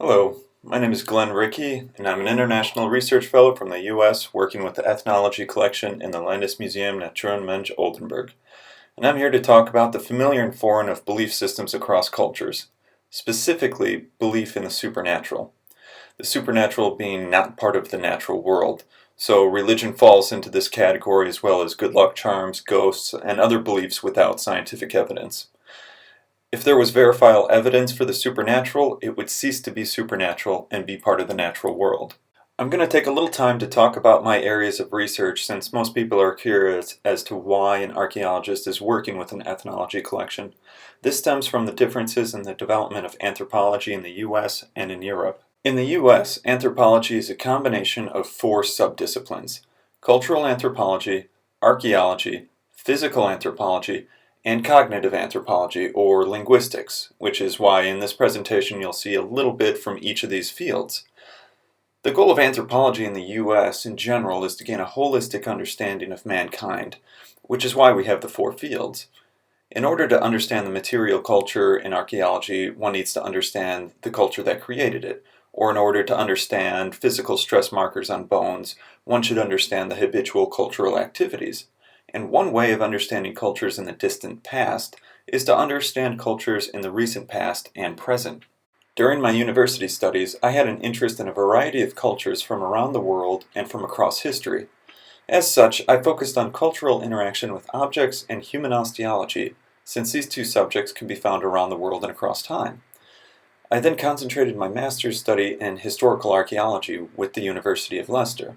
Hello, my name is Glenn Rickey, and I'm an international research fellow from the U.S. working with the ethnology collection in the Landesmuseum Natur und Mensch Oldenburg. And I'm here to talk about the familiar and foreign of belief systems across cultures, specifically belief in the supernatural. The supernatural being not part of the natural world, so religion falls into this category as well as good luck charms, ghosts, and other beliefs without scientific evidence. If there was verifiable evidence for the supernatural, it would cease to be supernatural and be part of the natural world. I'm going to take a little time to talk about my areas of research since most people are curious as to why an archaeologist is working with an ethnology collection. This stems from the differences in the development of anthropology in the US and in Europe. In the US, anthropology is a combination of four subdisciplines: cultural anthropology, archaeology, physical anthropology, and cognitive anthropology, or linguistics, which is why in this presentation you'll see a little bit from each of these fields. The goal of anthropology in the US in general is to gain a holistic understanding of mankind, which is why we have the four fields. In order to understand the material culture in archaeology, one needs to understand the culture that created it, or in order to understand physical stress markers on bones, one should understand the habitual cultural activities. And one way of understanding cultures in the distant past is to understand cultures in the recent past and present. During my university studies, I had an interest in a variety of cultures from around the world and from across history. As such, I focused on cultural interaction with objects and human osteology, since these two subjects can be found around the world and across time. I then concentrated my master's study in historical archaeology with the University of Leicester.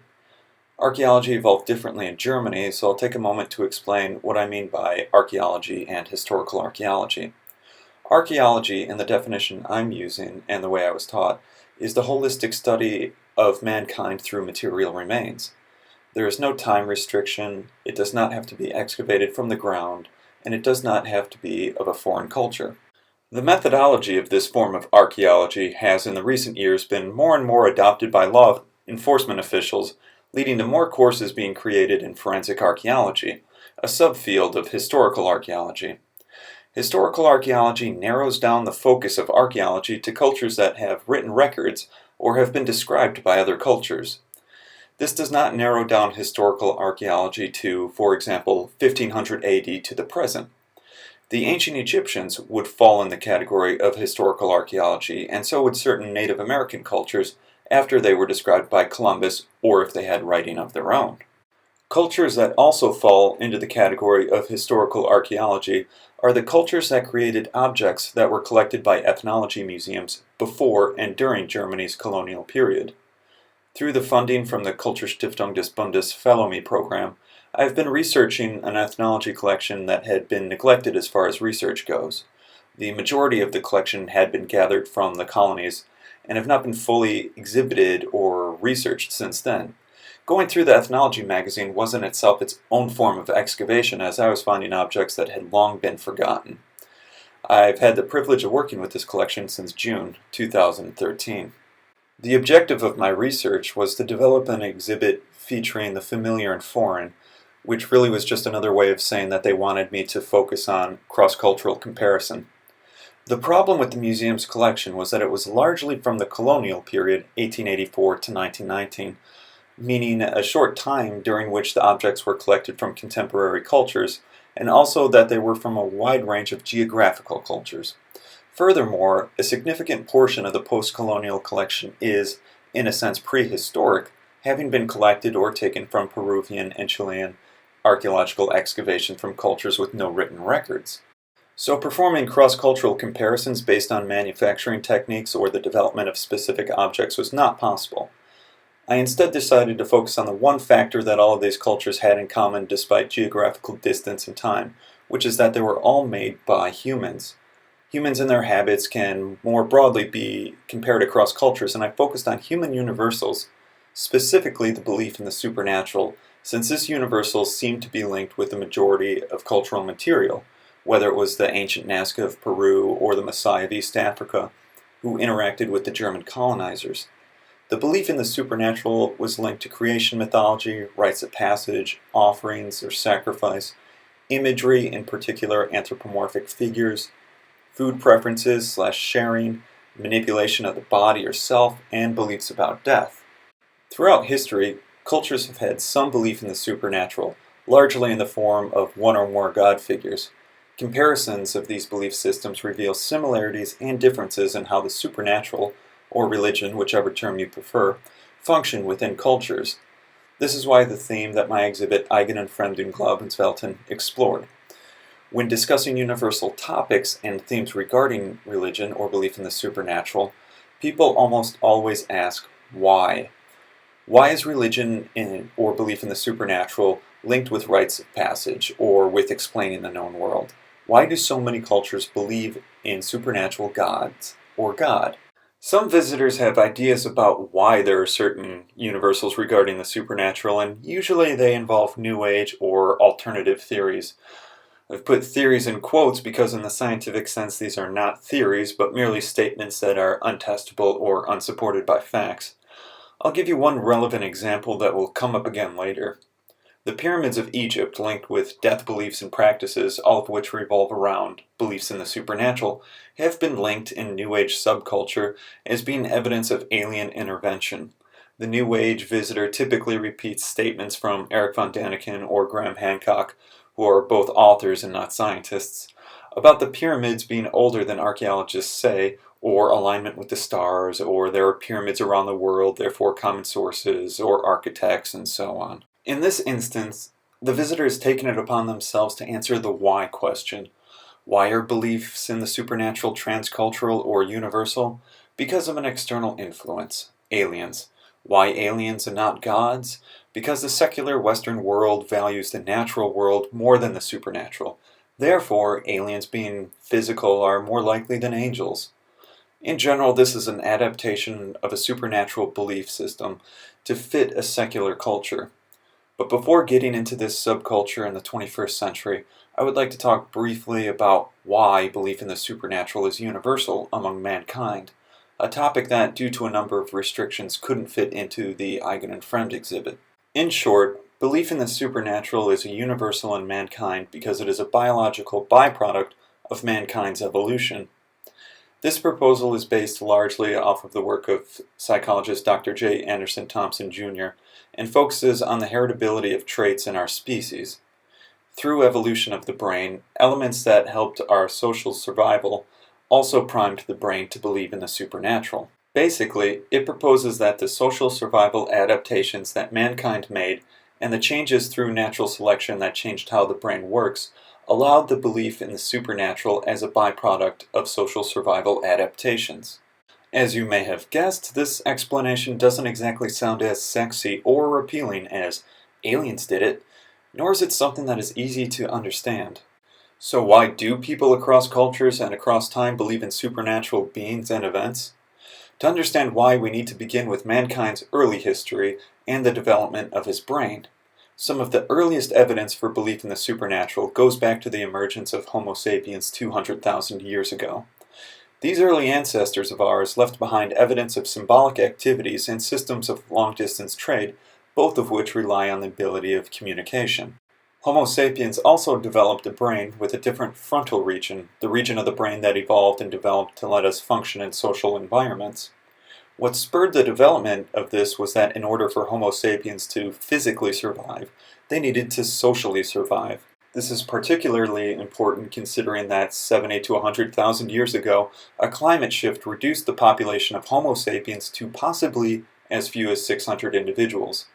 Archaeology evolved differently in Germany, so I'll take a moment to explain what I mean by archaeology and historical archaeology. Archaeology, in the definition I'm using and the way I was taught, is the holistic study of mankind through material remains. There is no time restriction, it does not have to be excavated from the ground, and it does not have to be of a foreign culture. The methodology of this form of archaeology has in the recent years been more and more adopted by law enforcement officials, leading to more courses being created in forensic archaeology, a subfield of historical archaeology. Historical archaeology narrows down the focus of archaeology to cultures that have written records or have been described by other cultures. This does not narrow down historical archaeology to, for example, 1500 AD to the present. The ancient Egyptians would fall in the category of historical archaeology, and so would certain Native American cultures after they were described by Columbus or if they had writing of their own. Cultures that also fall into the category of historical archaeology are the cultures that created objects that were collected by ethnology museums before and during Germany's colonial period. Through the funding from the Kulturstiftung des Bundes Fellow Me program, I have been researching an ethnology collection that had been neglected as far as research goes. The majority of the collection had been gathered from the colonies and have not been fully exhibited or researched since then. Going through the ethnology magazine was in itself its own form of excavation, as I was finding objects that had long been forgotten. I've had the privilege of working with this collection since June 2013. The objective of my research was to develop an exhibit featuring the familiar and foreign, which really was just another way of saying that they wanted me to focus on cross-cultural comparison. The problem with the museum's collection was that it was largely from the colonial period, 1884 to 1919, meaning a short time during which the objects were collected from contemporary cultures, and also that they were from a wide range of geographical cultures. Furthermore, a significant portion of the post-colonial collection is, in a sense, prehistoric, having been collected or taken from Peruvian and Chilean archaeological excavation from cultures with no written records. So performing cross-cultural comparisons based on manufacturing techniques or the development of specific objects was not possible. I instead decided to focus on the one factor that all of these cultures had in common despite geographical distance and time, which is that they were all made by humans. Humans and their habits can more broadly be compared across cultures, and I focused on human universals, specifically the belief in the supernatural, since this universal seemed to be linked with the majority of cultural material, whether it was the ancient Nazca of Peru or the Maasai of East Africa, who interacted with the German colonizers. The belief in the supernatural was linked to creation mythology, rites of passage, offerings or sacrifice, imagery, in particular anthropomorphic figures, food preferences/sharing, manipulation of the body or self, and beliefs about death. Throughout history, cultures have had some belief in the supernatural, largely in the form of one or more god figures. Comparisons of these belief systems reveal similarities and differences in how the supernatural, or religion, whichever term you prefer, function within cultures. This is why the theme that my exhibit Eigenen Fremden Glaubenswelten explored. When discussing universal topics and themes regarding religion or belief in the supernatural, people almost always ask, why? Why is religion or belief in the supernatural linked with rites of passage or with explaining the known world? Why do so many cultures believe in supernatural gods or God? Some visitors have ideas about why there are certain universals regarding the supernatural, and usually they involve New Age or alternative theories. I've put theories in quotes because in the scientific sense these are not theories, but merely statements that are untestable or unsupported by facts. I'll give you one relevant example that will come up again later. The pyramids of Egypt, linked with death beliefs and practices, all of which revolve around beliefs in the supernatural, have been linked in New Age subculture as being evidence of alien intervention. The New Age visitor typically repeats statements from Eric von Daniken or Graham Hancock, who are both authors and not scientists, about the pyramids being older than archaeologists say, or alignment with the stars, or there are pyramids around the world, therefore common sources, or architects, and so on. In this instance, the visitor has taken it upon themselves to answer the why question. Why are beliefs in the supernatural transcultural or universal? Because of an external influence, aliens. Why aliens and not gods? Because the secular Western world values the natural world more than the supernatural. Therefore, aliens being physical are more likely than angels. In general, this is an adaptation of a supernatural belief system to fit a secular culture. But before getting into this subculture in the 21st century, I would like to talk briefly about why belief in the supernatural is universal among mankind, a topic that, due to a number of restrictions, couldn't fit into the Eigenen Fremd exhibit. In short, belief in the supernatural is a universal in mankind because it is a biological byproduct of mankind's evolution. This proposal is based largely off of the work of psychologist Dr. J. Anderson Thompson Jr. and focuses on the heritability of traits in our species. Through evolution of the brain, elements that helped our social survival also primed the brain to believe in the supernatural. Basically, it proposes that the social survival adaptations that mankind made and the changes through natural selection that changed how the brain works allowed the belief in the supernatural as a byproduct of social survival adaptations. As you may have guessed, this explanation doesn't exactly sound as sexy or appealing as aliens did it, nor is it something that is easy to understand. So why do people across cultures and across time believe in supernatural beings and events? To understand why, we need to begin with mankind's early history and the development of his brain. Some of the earliest evidence for belief in the supernatural goes back to the emergence of Homo sapiens 200,000 years ago. These early ancestors of ours left behind evidence of symbolic activities and systems of long-distance trade, both of which rely on the ability of communication. Homo sapiens also developed a brain with a different frontal region, the region of the brain that evolved and developed to let us function in social environments. What spurred the development of this was that in order for Homo sapiens to physically survive, they needed to socially survive. This is particularly important considering that 70 to 100,000 years ago, a climate shift reduced the population of Homo sapiens to possibly as few as 600 individuals.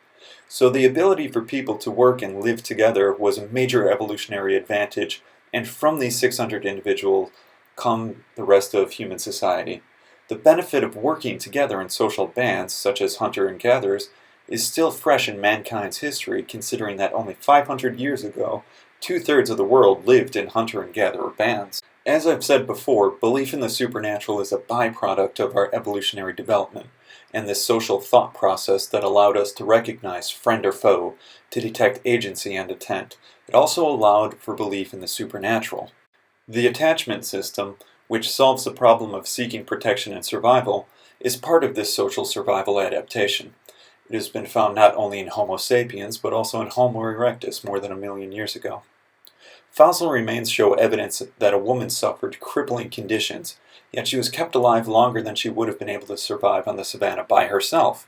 So the ability for people to work and live together was a major evolutionary advantage, and from these 600 individuals come the rest of human society. The benefit of working together in social bands, such as hunter and gatherers, is still fresh in mankind's history, considering that only 500 years ago, 2/3 of the world lived in hunter and gatherer bands. As I've said before, belief in the supernatural is a byproduct of our evolutionary development, and this social thought process that allowed us to recognize friend or foe, to detect agency and intent. It also allowed for belief in the supernatural. The attachment system, which solves the problem of seeking protection and survival, is part of this social survival adaptation. It has been found not only in Homo sapiens, but also in Homo erectus more than 1 million years ago. Fossil remains show evidence that a woman suffered crippling conditions, yet she was kept alive longer than she would have been able to survive on the savannah by herself.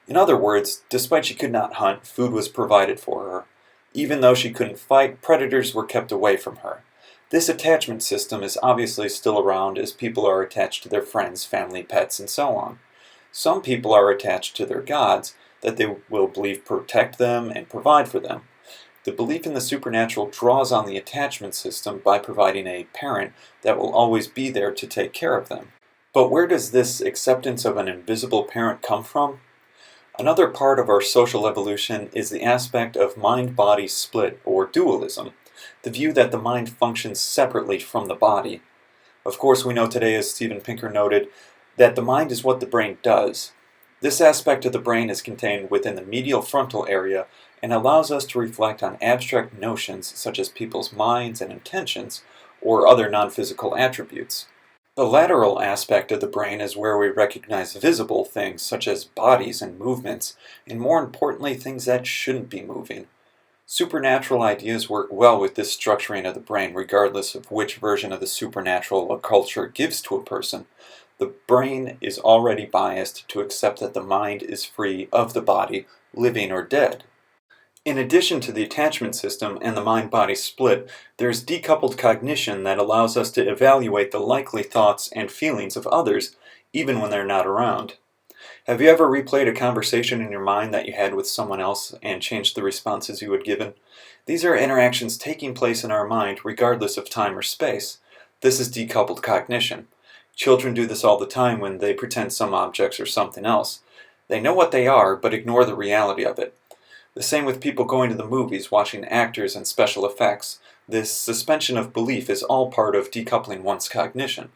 In other words, despite she could not hunt, food was provided for her. Even though she couldn't fight, predators were kept away from her. This attachment system is obviously still around as people are attached to their friends, family, pets, and so on. Some people are attached to their gods that they will believe protect them and provide for them. The belief in the supernatural draws on the attachment system by providing a parent that will always be there to take care of them. But where does this acceptance of an invisible parent come from? Another part of our social evolution is the aspect of mind-body split, or dualism, the view that the mind functions separately from the body. Of course, we know today, as Steven Pinker noted, that the mind is what the brain does. This aspect of the brain is contained within the medial frontal area and allows us to reflect on abstract notions such as people's minds and intentions, or other non-physical attributes. The lateral aspect of the brain is where we recognize visible things such as bodies and movements, and more importantly, things that shouldn't be moving. Supernatural ideas work well with this structuring of the brain regardless of which version of the supernatural a culture gives to a person. The brain is already biased to accept that the mind is free of the body, living or dead. In addition to the attachment system and the mind-body split, there's decoupled cognition that allows us to evaluate the likely thoughts and feelings of others, even when they're not around. Have you ever replayed a conversation in your mind that you had with someone else and changed the responses you had given? These are interactions taking place in our mind regardless of time or space. This is decoupled cognition. Children do this all the time when they pretend some objects are something else. They know what they are, but ignore the reality of it. The same with people going to the movies, watching actors and special effects. This suspension of belief is all part of decoupling one's cognition.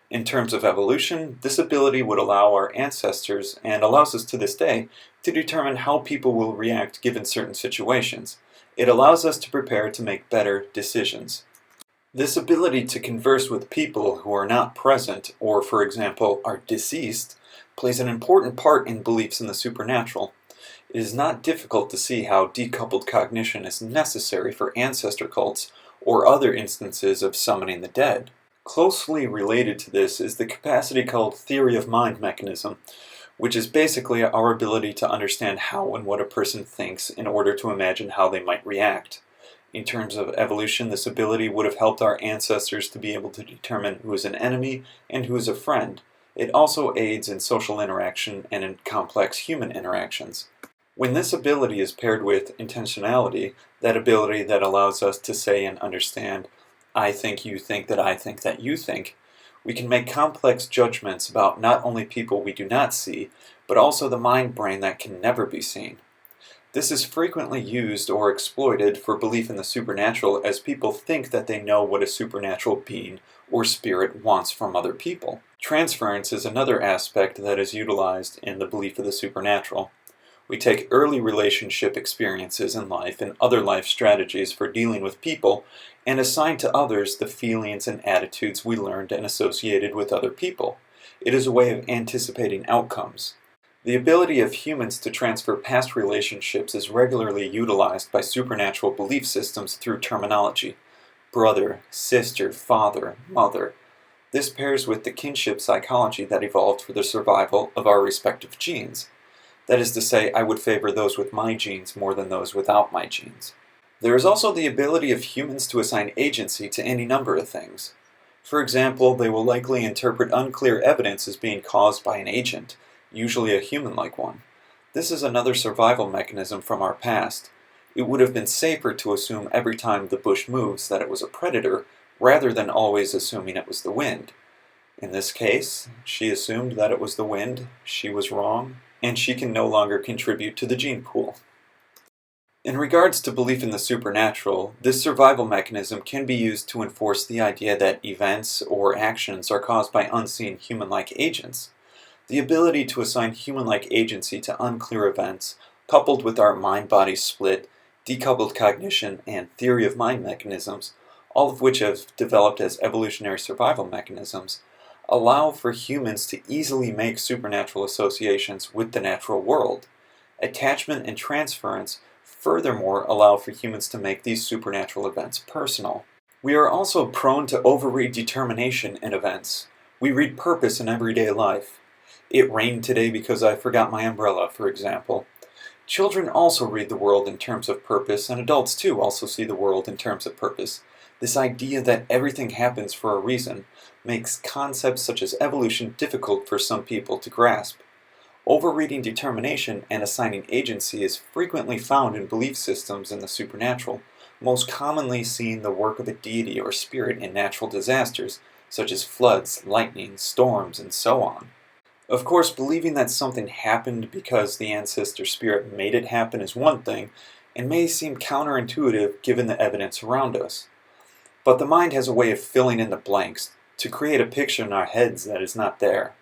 In terms of evolution, this ability would allow our ancestors, and allows us to this day, to determine how people will react given certain situations. It allows us to prepare to make better decisions. This ability to converse with people who are not present, or for example, are deceased, plays an important part in beliefs in the supernatural. It is not difficult to see how decoupled cognition is necessary for ancestor cults or other instances of summoning the dead. Closely related to this is the capacity called theory of mind mechanism, which is basically our ability to understand how and what a person thinks in order to imagine how they might react. In terms of evolution, this ability would have helped our ancestors to be able to determine who is an enemy and who is a friend. It also aids in social interaction and in complex human interactions. When this ability is paired with intentionality, that ability that allows us to say and understand, I think that you think, we can make complex judgments about not only people we do not see, but also the mind-brain that can never be seen. This is frequently used or exploited for belief in the supernatural as people think that they know what a supernatural being or spirit wants from other people. Transference is another aspect that is utilized in the belief of the supernatural. We take early relationship experiences in life and other life strategies for dealing with people and assign to others the feelings and attitudes we learned and associated with other people. It is a way of anticipating outcomes. The ability of humans to transfer past relationships is regularly utilized by supernatural belief systems through terminology. Brother, sister, father, mother. This pairs with the kinship psychology that evolved for the survival of our respective genes. That is to say, I would favor those with my genes more than those without my genes. There is also the ability of humans to assign agency to any number of things. For example, they will likely interpret unclear evidence as being caused by an agent, usually a human-like one. This is another survival mechanism from our past. It would have been safer to assume every time the bush moves that it was a predator, rather than always assuming it was the wind. In this case, she assumed that it was the wind, she was wrong, and she can no longer contribute to the gene pool. In regards to belief in the supernatural, this survival mechanism can be used to enforce the idea that events or actions are caused by unseen human-like agents. The ability to assign human-like agency to unclear events, coupled with our mind-body split, decoupled cognition, and theory of mind mechanisms, all of which have developed as evolutionary survival mechanisms, allow for humans to easily make supernatural associations with the natural world. Attachment and transference furthermore allow for humans to make these supernatural events personal. We are also prone to overread determination in events. We read purpose in everyday life. It rained today because I forgot my umbrella, for example. Children also read the world in terms of purpose, and adults too also see the world in terms of purpose. This idea that everything happens for a reason makes concepts such as evolution difficult for some people to grasp. Overreading determination and assigning agency is frequently found in belief systems in the supernatural, most commonly seeing the work of a deity or spirit in natural disasters, such as floods, lightning, storms, and so on. Of course, believing that something happened because the ancestor spirit made it happen is one thing, and may seem counterintuitive given the evidence around us. But the mind has a way of filling in the blanks to create a picture in our heads that is not there.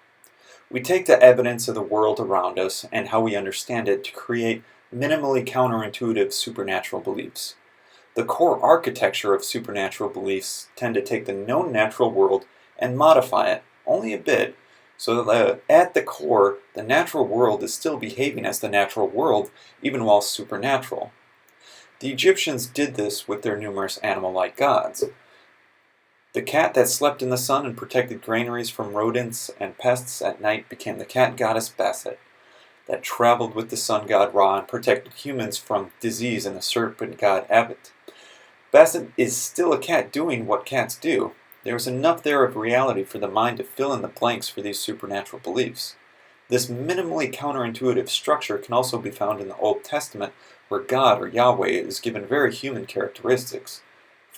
We take the evidence of the world around us and how we understand it to create minimally counterintuitive supernatural beliefs. The core architecture of supernatural beliefs tend to take the known natural world and modify it, only a bit, so that at the core, the natural world is still behaving as the natural world, even while supernatural. The Egyptians did this with their numerous animal-like gods. The cat that slept in the sun and protected granaries from rodents and pests at night became the cat goddess Bastet, that traveled with the sun god Ra and protected humans from disease, and the serpent god Abbot. Bastet is still a cat doing what cats do. There is enough there of reality for the mind to fill in the blanks for these supernatural beliefs. This minimally counterintuitive structure can also be found in the Old Testament, where God, or Yahweh, is given very human characteristics.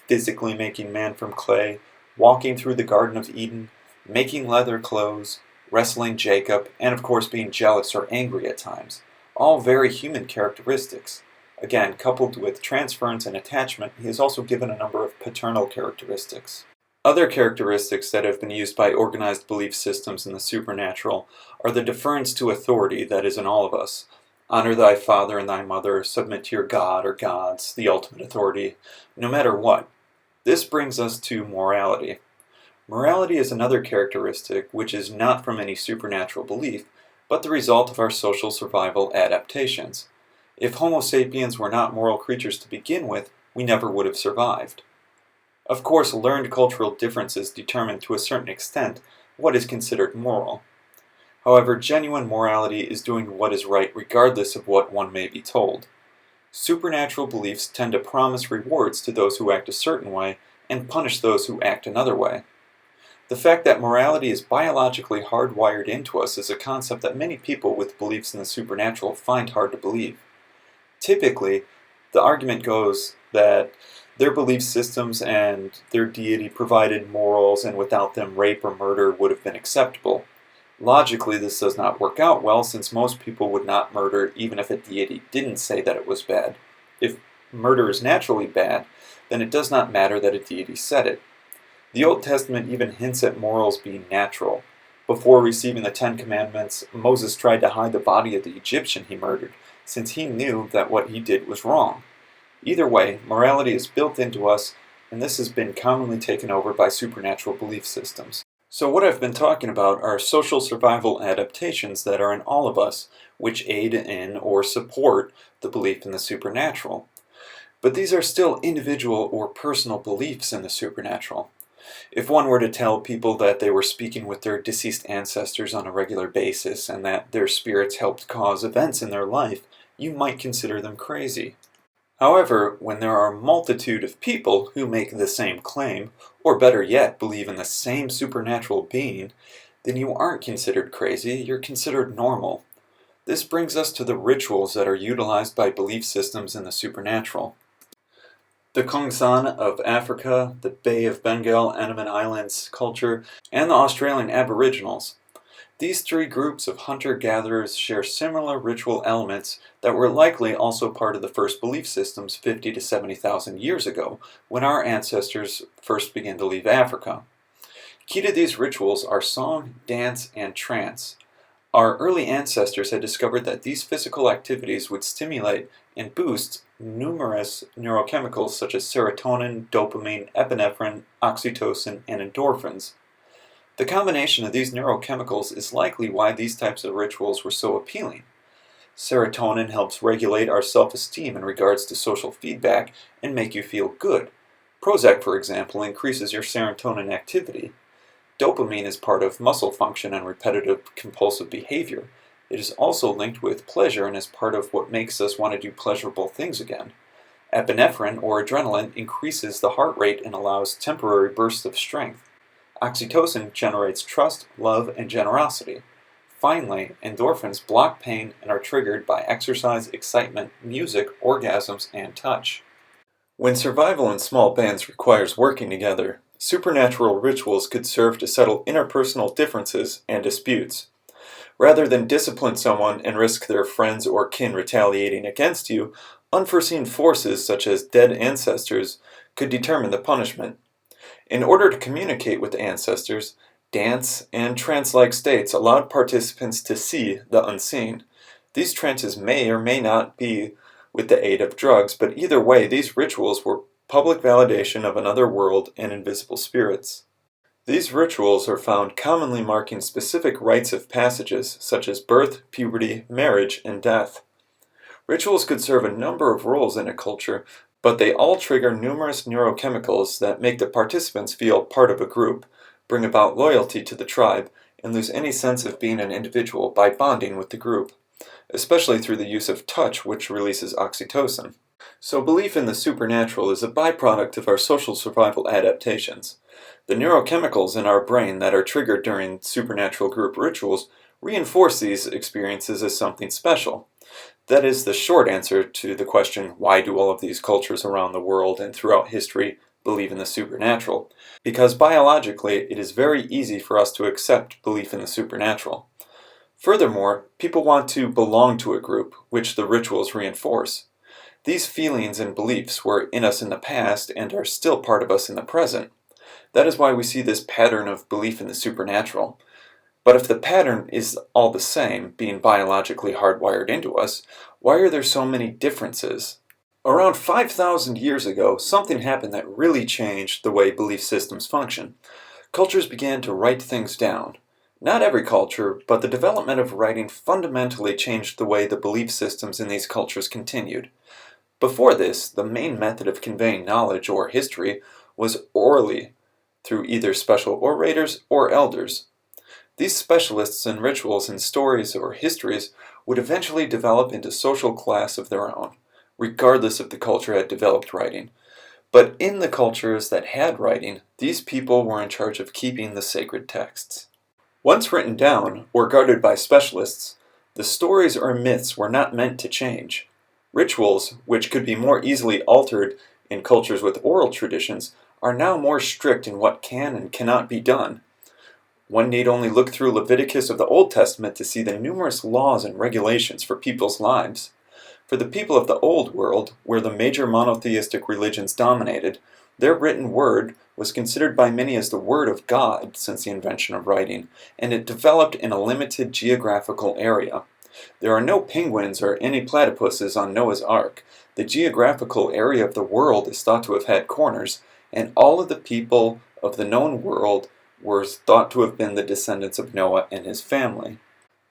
Physically making man from clay, walking through the Garden of Eden, making leather clothes, wrestling Jacob, and of course being jealous or angry at times. All very human characteristics. Again, coupled with transference and attachment, he is also given a number of paternal characteristics. Other characteristics that have been used by organized belief systems in the supernatural are the deference to authority that is in all of us. Honor thy father and thy mother, submit to your God or gods, the ultimate authority, no matter what. This brings us to morality. Morality is another characteristic which is not from any supernatural belief, but the result of our social survival adaptations. If Homo sapiens were not moral creatures to begin with, we never would have survived. Of course, learned cultural differences determine to a certain extent what is considered moral. However, genuine morality is doing what is right regardless of what one may be told. Supernatural beliefs tend to promise rewards to those who act a certain way and punish those who act another way. The fact that morality is biologically hardwired into us is a concept that many people with beliefs in the supernatural find hard to believe. Typically, the argument goes that their belief systems and their deity provided morals, and without them rape or murder would have been acceptable. Logically, this does not work out well, since most people would not murder even if a deity didn't say that it was bad. If murder is naturally bad, then it does not matter that a deity said it. The Old Testament even hints at morals being natural. Before receiving the Ten Commandments, Moses tried to hide the body of the Egyptian he murdered, since he knew that what he did was wrong. Either way, morality is built into us, and this has been commonly taken over by supernatural belief systems. So what I've been talking about are social survival adaptations that are in all of us, which aid in or support the belief in the supernatural. But these are still individual or personal beliefs in the supernatural. If one were to tell people that they were speaking with their deceased ancestors on a regular basis and that their spirits helped cause events in their life, you might consider them crazy. However, when there are a multitude of people who make the same claim, or better yet, believe in the same supernatural being, then you aren't considered crazy, you're considered normal. This brings us to the rituals that are utilized by belief systems in the supernatural. The Khoisan of Africa, the Bay of Bengal, Andaman Islands culture, and the Australian Aboriginals. These three groups of hunter-gatherers share similar ritual elements that were likely also part of the first belief systems 50 to 70,000 years ago, when our ancestors first began to leave Africa. Key to these rituals are song, dance, and trance. Our early ancestors had discovered that these physical activities would stimulate and boost numerous neurochemicals such as serotonin, dopamine, epinephrine, oxytocin, and endorphins. The combination of these neurochemicals is likely why these types of rituals were so appealing. Serotonin helps regulate our self-esteem in regards to social feedback and make you feel good. Prozac, for example, increases your serotonin activity. Dopamine is part of muscle function and repetitive compulsive behavior. It is also linked with pleasure and is part of what makes us want to do pleasurable things again. Epinephrine, or adrenaline, increases the heart rate and allows temporary bursts of strength. Oxytocin generates trust, love, and generosity. Finally, endorphins block pain and are triggered by exercise, excitement, music, orgasms, and touch. When survival in small bands requires working together, supernatural rituals could serve to settle interpersonal differences and disputes. Rather than discipline someone and risk their friends or kin retaliating against you, unforeseen forces such as dead ancestors could determine the punishment. In order to communicate with the ancestors, dance and trance-like states allowed participants to see the unseen. These trances may or may not be with the aid of drugs, but either way, these rituals were public validation of another world and invisible spirits. These rituals are found commonly marking specific rites of passages, such as birth, puberty, marriage, and death. Rituals could serve a number of roles in a culture, but they all trigger numerous neurochemicals that make the participants feel part of a group, bring about loyalty to the tribe, and lose any sense of being an individual by bonding with the group, especially through the use of touch, which releases oxytocin. So belief in the supernatural is a byproduct of our social survival adaptations. The neurochemicals in our brain that are triggered during supernatural group rituals reinforce these experiences as something special. That is the short answer to the question, why do all of these cultures around the world and throughout history believe in the supernatural? Because biologically, it is very easy for us to accept belief in the supernatural. Furthermore, people want to belong to a group, which the rituals reinforce. These feelings and beliefs were in us in the past and are still part of us in the present. That is why we see this pattern of belief in the supernatural. But if the pattern is all the same, being biologically hardwired into us, why are there so many differences? Around 5,000 years ago, something happened that really changed the way belief systems function. Cultures began to write things down. Not every culture, but the development of writing fundamentally changed the way the belief systems in these cultures continued. Before this, the main method of conveying knowledge or history was orally, through either special orators or elders. These specialists in rituals and stories or histories would eventually develop into social class of their own, regardless if the culture had developed writing. But in the cultures that had writing, these people were in charge of keeping the sacred texts. Once written down, or guarded by specialists, the stories or myths were not meant to change. Rituals, which could be more easily altered in cultures with oral traditions, are now more strict in what can and cannot be done. One need only look through Leviticus of the Old Testament to see the numerous laws and regulations for people's lives. For the people of the Old World, where the major monotheistic religions dominated, their written word was considered by many as the word of God since the invention of writing, and it developed in a limited geographical area. There are no penguins or any platypuses on Noah's Ark. The geographical area of the world is thought to have had corners, and all of the people of the known world were thought to have been the descendants of Noah and his family.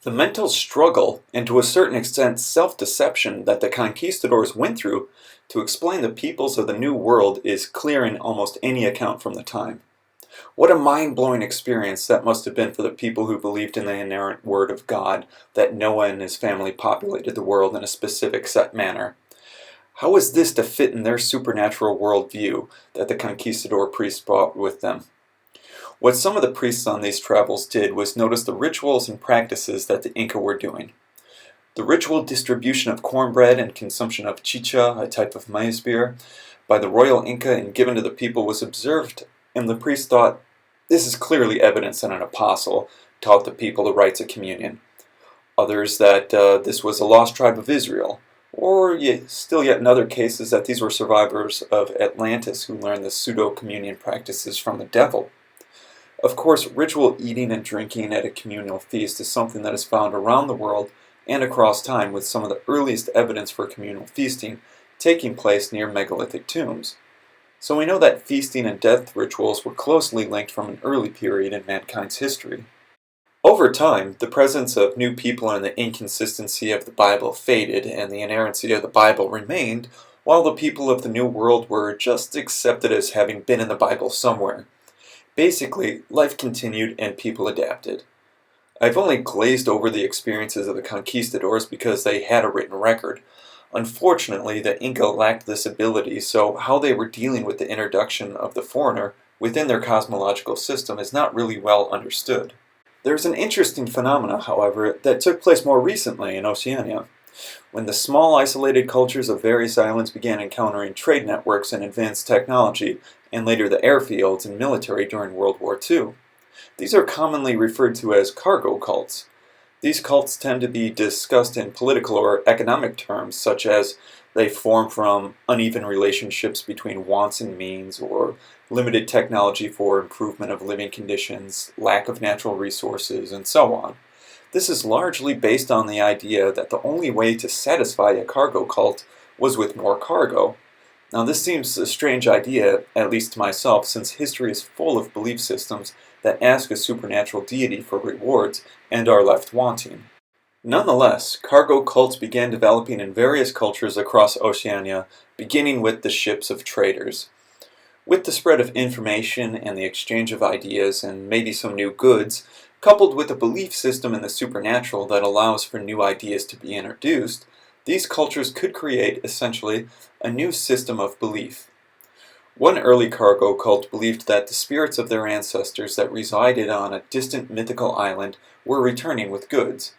The mental struggle, and to a certain extent self-deception, that the conquistadors went through to explain the peoples of the New World is clear in almost any account from the time. What a mind-blowing experience that must have been for the people who believed in the inerrant word of God, that Noah and his family populated the world in a specific set manner. How was this to fit in their supernatural worldview that the conquistador priests brought with them? What some of the priests on these travels did was notice the rituals and practices that the Inca were doing. The ritual distribution of cornbread and consumption of chicha, a type of maize beer, by the royal Inca and given to the people was observed, and the priests thought, this is clearly evidence that an apostle taught the people the rites of communion. Others that this was a lost tribe of Israel, or still yet in other cases that these were survivors of Atlantis who learned the pseudo-communion practices from the devil. Of course, ritual eating and drinking at a communal feast is something that is found around the world and across time, with some of the earliest evidence for communal feasting taking place near megalithic tombs. So we know that feasting and death rituals were closely linked from an early period in mankind's history. Over time, the presence of new people and the inconsistency of the Bible faded, and the inerrancy of the Bible remained, while the people of the New World were just accepted as having been in the Bible somewhere. Basically, life continued and people adapted. I've only glazed over the experiences of the conquistadors because they had a written record. Unfortunately, the Inca lacked this ability, so how they were dealing with the introduction of the foreigner within their cosmological system is not really well understood. There's an interesting phenomena, however, that took place more recently in Oceania, when the small isolated cultures of various islands began encountering trade networks and advanced technology, and later the airfields and military during World War II. These are commonly referred to as cargo cults. These cults tend to be discussed in political or economic terms, such as they form from uneven relationships between wants and means, or limited technology for improvement of living conditions, lack of natural resources, and so on. This is largely based on the idea that the only way to satisfy a cargo cult was with more cargo. Now, this seems a strange idea, at least to myself, since history is full of belief systems that ask a supernatural deity for rewards and are left wanting. Nonetheless, cargo cults began developing in various cultures across Oceania, beginning with the ships of traders. With the spread of information and the exchange of ideas and maybe some new goods, coupled with a belief system in the supernatural that allows for new ideas to be introduced, these cultures could create, essentially, a new system of belief. One early cargo cult believed that the spirits of their ancestors that resided on a distant mythical island were returning with goods.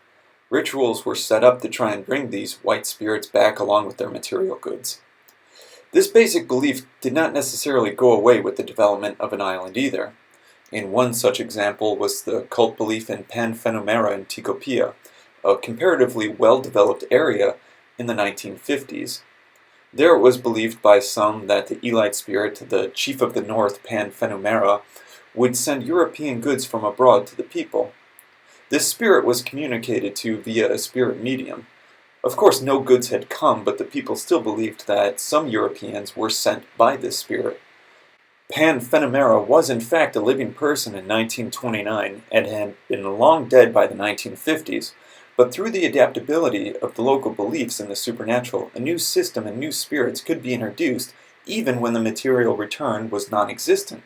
Rituals were set up to try and bring these white spirits back along with their material goods. This basic belief did not necessarily go away with the development of an island either. In one such example was the cult belief in Pan-Phenomera in Tikopia, a comparatively well-developed area in the 1950s. There it was believed by some that the Elite spirit, the chief of the north, Pan-Phenomera, would send European goods from abroad to the people. This spirit was communicated to via a spirit medium. Of course, no goods had come, but the people still believed that some Europeans were sent by this spirit. Pan-Phenomera was in fact a living person in 1929 and had been long dead by the 1950s, but through the adaptability of the local beliefs in the supernatural, a new system and new spirits could be introduced even when the material return was non-existent.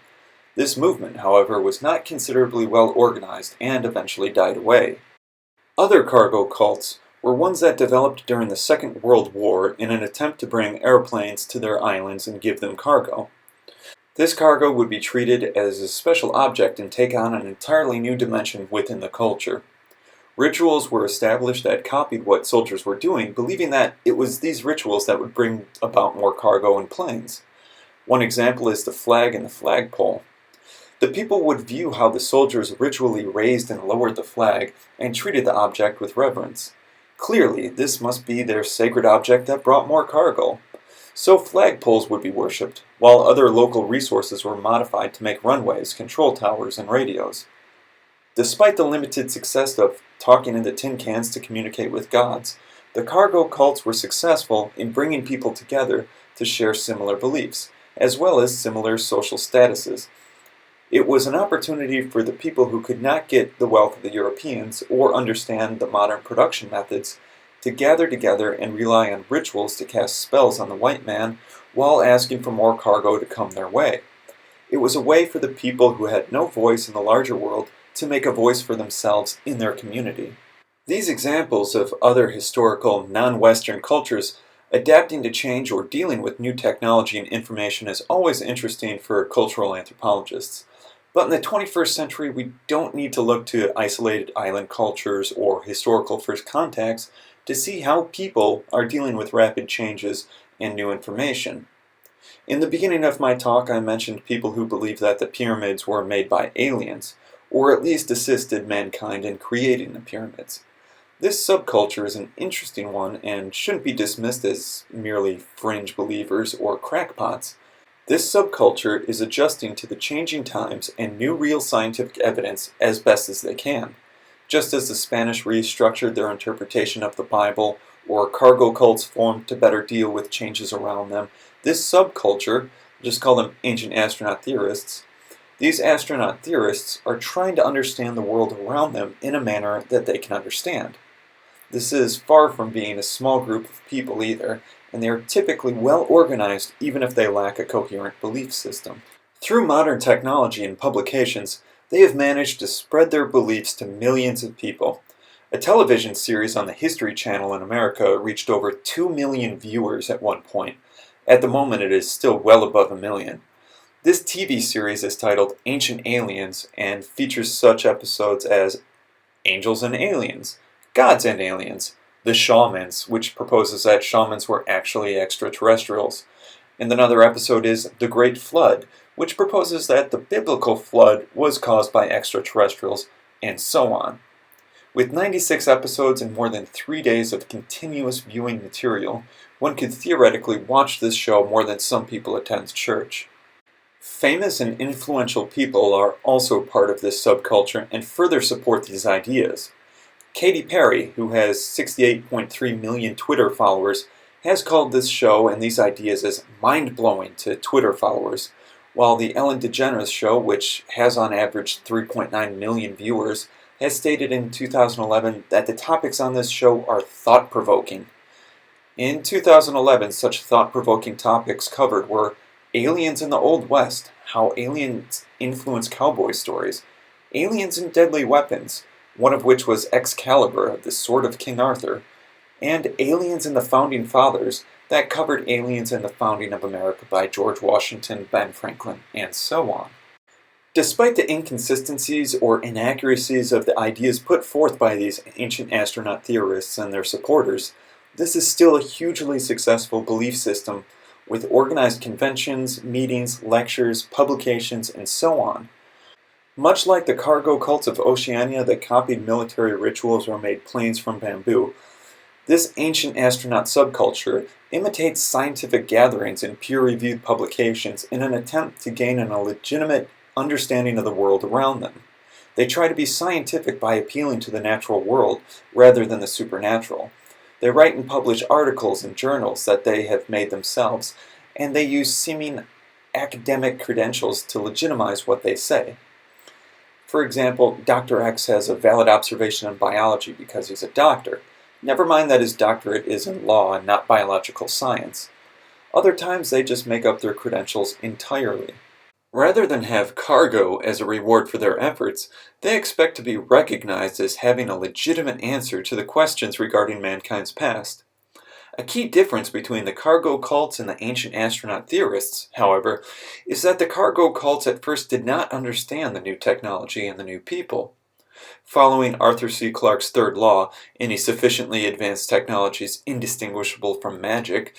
This movement, however, was not considerably well organized and eventually died away. Other cargo cults were ones that developed during the Second World War in an attempt to bring airplanes to their islands and give them cargo. This cargo would be treated as a special object and take on an entirely new dimension within the culture. Rituals were established that copied what soldiers were doing, believing that it was these rituals that would bring about more cargo and planes. One example is the flag and the flagpole. The people would view how the soldiers ritually raised and lowered the flag and treated the object with reverence. Clearly, this must be their sacred object that brought more cargo. So flagpoles would be worshipped, while other local resources were modified to make runways, control towers, and radios. Despite the limited success of talking into tin cans to communicate with gods, the cargo cults were successful in bringing people together to share similar beliefs, as well as similar social statuses. It was an opportunity for the people who could not get the wealth of the Europeans or understand the modern production methods to gather together and rely on rituals to cast spells on the white man while asking for more cargo to come their way. It was a way for the people who had no voice in the larger world to make a voice for themselves in their community. These examples of other historical, non-Western cultures adapting to change or dealing with new technology and information is always interesting for cultural anthropologists. But in the 21st century, we don't need to look to isolated island cultures or historical first contacts to see how people are dealing with rapid changes and new information. In the beginning of my talk, I mentioned people who believe that the pyramids were made by aliens, or at least assisted mankind in creating the pyramids. This subculture is an interesting one and shouldn't be dismissed as merely fringe believers or crackpots. This subculture is adjusting to the changing times and new real scientific evidence as best as they can. Just as the Spanish restructured their interpretation of the Bible, or cargo cults formed to better deal with changes around them, this subculture, just call them Ancient Astronaut Theorists, These astronaut theorists are trying to understand the world around them in a manner that they can understand. This is far from being a small group of people either, and they are typically well organized even if they lack a coherent belief system. Through modern technology and publications, they have managed to spread their beliefs to millions of people. A television series on the History Channel in America reached over 2 million viewers at one point. At the moment, it is still well above a million. This TV series is titled Ancient Aliens and features such episodes as Angels and Aliens, Gods and Aliens, The Shamans, which proposes that shamans were actually extraterrestrials. And another episode is The Great Flood, which proposes that the biblical flood was caused by extraterrestrials, and so on. With 96 episodes and more than 3 days of continuous viewing material, one could theoretically watch this show more than some people attend church. Famous and influential people are also part of this subculture and further support these ideas. Katy Perry, who has 68.3 million Twitter followers, has called this show and these ideas as mind-blowing to Twitter followers, while the Ellen DeGeneres show, which has on average 3.9 million viewers, has stated in 2011 that the topics on this show are thought-provoking. In 2011, such thought-provoking topics covered were aliens in the Old West, how aliens influence cowboy stories, aliens and deadly weapons, one of which was Excalibur, the sword of King Arthur, and aliens and the Founding Fathers, that covered aliens and the founding of America by George Washington, Ben Franklin, and so on. Despite the inconsistencies or inaccuracies of the ideas put forth by these ancient astronaut theorists and their supporters, this is still a hugely successful belief system with organized conventions, meetings, lectures, publications, and so on. Much like the Cargo Cults of Oceania that copied military rituals or made planes from bamboo, this ancient astronaut subculture imitates scientific gatherings and peer-reviewed publications in an attempt to gain a legitimate understanding of the world around them. They try to be scientific by appealing to the natural world rather than the supernatural. They write and publish articles in journals that they have made themselves, and they use seeming academic credentials to legitimize what they say. For example, Dr. X has a valid observation in biology because he's a doctor. Never mind that his doctorate is in law and not biological science. Other times they just make up their credentials entirely. Rather than have cargo as a reward for their efforts, they expect to be recognized as having a legitimate answer to the questions regarding mankind's past. A key difference between the cargo cults and the ancient astronaut theorists, however, is that the cargo cults at first did not understand the new technology and the new people. Following Arthur C. Clarke's third law, any sufficiently advanced technology is indistinguishable from magic,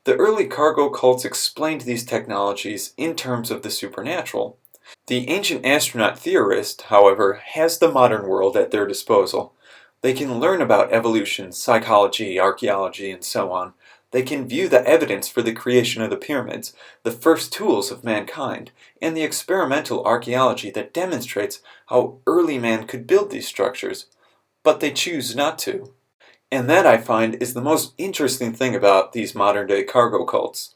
the early cargo cults explained these technologies in terms of the supernatural. The ancient astronaut theorist, however, has the modern world at their disposal. They can learn about evolution, psychology, archaeology, and so on. They can view the evidence for the creation of the pyramids, the first tools of mankind, and the experimental archaeology that demonstrates how early man could build these structures. But they choose not to. And that, I find, is the most interesting thing about these modern-day cargo cults.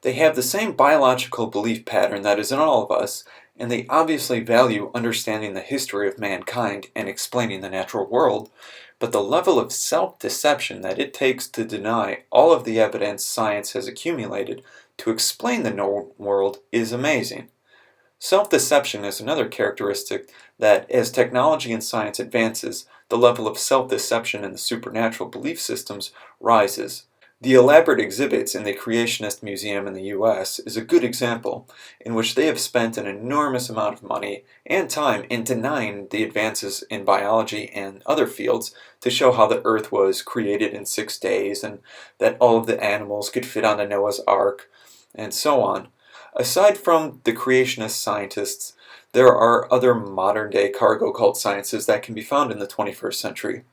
They have the same biological belief pattern that is in all of us, and they obviously value understanding the history of mankind and explaining the natural world, but the level of self-deception that it takes to deny all of the evidence science has accumulated to explain the known world is amazing. Self-deception is another characteristic that, as technology and science advances, the level of self-deception in the supernatural belief systems rises. The elaborate exhibits in the Creationist Museum in the US is a good example, in which they have spent an enormous amount of money and time in denying the advances in biology and other fields to show how the Earth was created in 6 days and that all of the animals could fit on the Noah's Ark, and so on. Aside from the creationist scientists, there are other modern-day cargo cult sciences that can be found in the 21st century.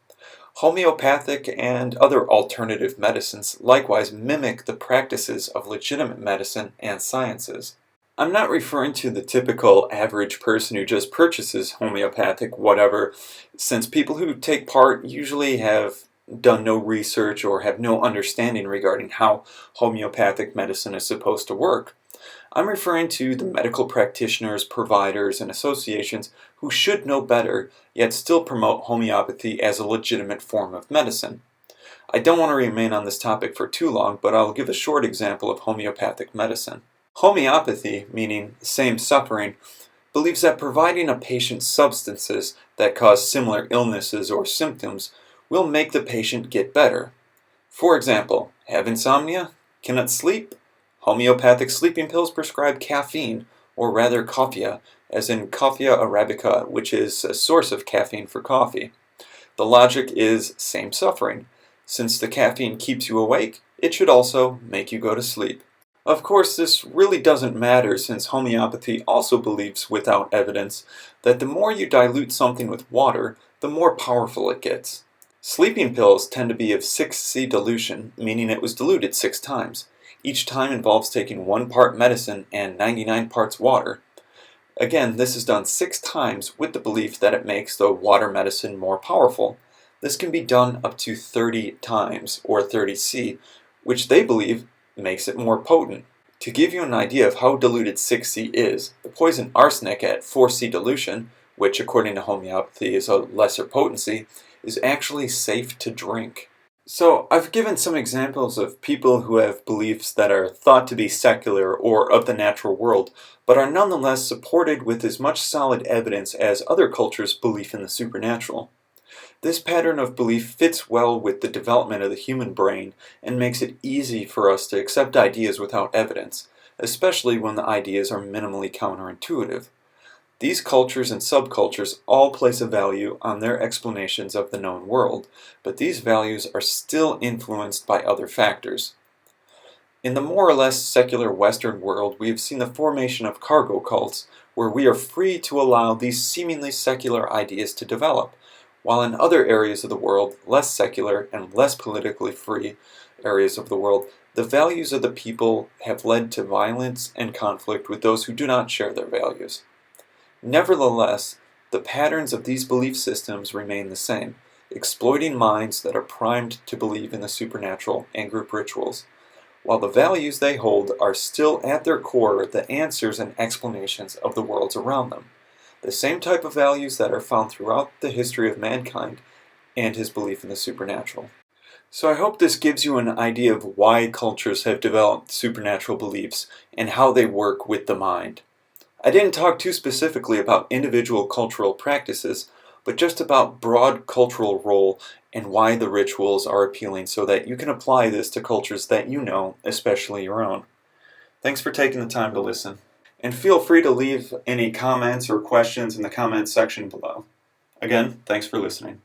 Homeopathic and other alternative medicines likewise mimic the practices of legitimate medicine and sciences. I'm not referring to the typical average person who just purchases homeopathic whatever, since people who take part usually have done no research or have no understanding regarding how homeopathic medicine is supposed to work. I'm referring to the medical practitioners, providers, and associations who should know better, yet still promote homeopathy as a legitimate form of medicine. I don't want to remain on this topic for too long, but I'll give a short example of homeopathic medicine. Homeopathy, meaning same suffering, believes that providing a patient substances that cause similar illnesses or symptoms will make the patient get better. For example, have insomnia? Cannot sleep? Homeopathic sleeping pills prescribe caffeine, or rather coffea, as in Coffea arabica, which is a source of caffeine for coffee. The logic is same suffering. Since the caffeine keeps you awake, it should also make you go to sleep. Of course, this really doesn't matter since homeopathy also believes, without evidence, that the more you dilute something with water, the more powerful it gets. Sleeping pills tend to be of 6C dilution, meaning it was diluted 6 times. Each time involves taking 1 part medicine and 99 parts water. Again, this is done 6 times with the belief that it makes the water medicine more powerful. This can be done up to 30 times, or 30C, which they believe makes it more potent. To give you an idea of how diluted 6C is, the poison arsenic at 4C dilution, which according to homeopathy is a lesser potency, is actually safe to drink. So I've given some examples of people who have beliefs that are thought to be secular or of the natural world, but are nonetheless supported with as much solid evidence as other cultures' belief in the supernatural. This pattern of belief fits well with the development of the human brain and makes it easy for us to accept ideas without evidence, especially when the ideas are minimally counterintuitive. These cultures and subcultures all place a value on their explanations of the known world, but these values are still influenced by other factors. In the more or less secular Western world, we have seen the formation of cargo cults, where we are free to allow these seemingly secular ideas to develop, while in other areas of the world, less secular and less politically free areas of the world, the values of the people have led to violence and conflict with those who do not share their values. Nevertheless, the patterns of these belief systems remain the same, exploiting minds that are primed to believe in the supernatural and group rituals, while the values they hold are still at their core the answers and explanations of the worlds around them, the same type of values that are found throughout the history of mankind and his belief in the supernatural. So I hope this gives you an idea of why cultures have developed supernatural beliefs and how they work with the mind. I didn't talk too specifically about individual cultural practices, but just about broad cultural role and why the rituals are appealing so that you can apply this to cultures that you know, especially your own. Thanks for taking the time to listen. And feel free to leave any comments or questions in the comments section below. Again, thanks for listening.